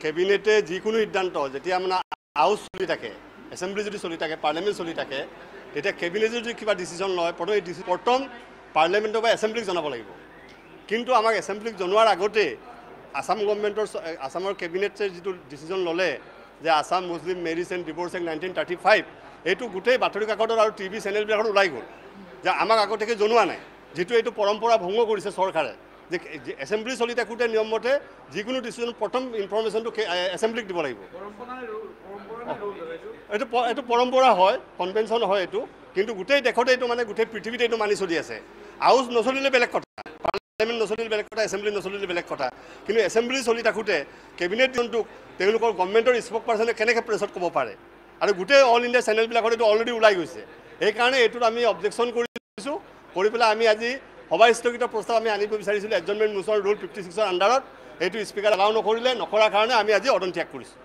কেবিনেটে যিকোনো সিদ্ধান্ত যেতিয়া মানে হাউচ চলি থাকে, এছেম্বলি যদি চলি থাকে, পাৰ্লিয়ামেণ্ট চলি থাকে, তেতিয়া কেবিনেটে যদি কিবা ডিচিশ্যন লয় প্ৰথম পাৰ্লিয়ামেণ্টৰ বা এছেম্বলিক জনাব লাগিব। কিন্তু আমাক এছেম্বলিক জনোৱাৰ আগতে আসামৰ কেবিনেটে যিটো ডিচিশ্যন ল'লে যে আসাম মুছলিম মেৰিজ এণ্ড ডিভোৰ্চ এক্ট 1935 এইটো গোটেই বাতৰি কাকতত আৰু টিভি চেনেলবিলাকত ওলাই গ'ল যে আমাক আগতীয়াকৈ জনোৱা নাই, যিটো এইটো পৰম্পৰা ভংগ কৰিছে চৰকাৰে যে এছেম্বলি চলি থাকোঁতে নিয়ম মতে যিকোনো ডিচিশ্যন প্ৰথম ইনফৰমেশ্যনটো এছেম্বলিক দিব লাগিব। এইটো পৰম্পৰা হয়, কনভেনশ্যন হয় এইটো, কিন্তু গোটেই দেশতে এইটো মানে গোটেই পৃথিৱীতে এইটো মানি চলি আছে। হাউচ নচলিলে বেলেগ কথা, পাৰ্লিয়ামেণ্ট নচলিলে বেলেগ কথা, এছেম্বলি নচলিলে বেলেগ কথা, কিন্তু এছেম্বলি চলি থাকোঁতে কেবিনেট জোনটোক তেওঁলোকৰ গভৰ্ণমেণ্টৰ স্প'ক পাৰ্চনে কেনেকৈ প্ৰেছত ক'ব পাৰে, আৰু গোটেই অল ইণ্ডিয়া চেনেলবিলাকত এইটো অলৰেডি ওলাই গৈছে। সেইকাৰণে এইটোত আমি অবজেকশ্যন কৰিছোঁ, কৰি পেলাই আমি আজি সভা স্থগিত প্ৰস্তাৱ আমি আনিব বিচাৰিছিলোঁ এডজৰ্ণমেণ্ট মোচন ৰুল 56ৰ আণ্ডাৰত। এইটো স্পীকাৰ এলাউ নকৰাৰ কাৰণে আমি আজি অদন ত্যাগ কৰিছোঁ।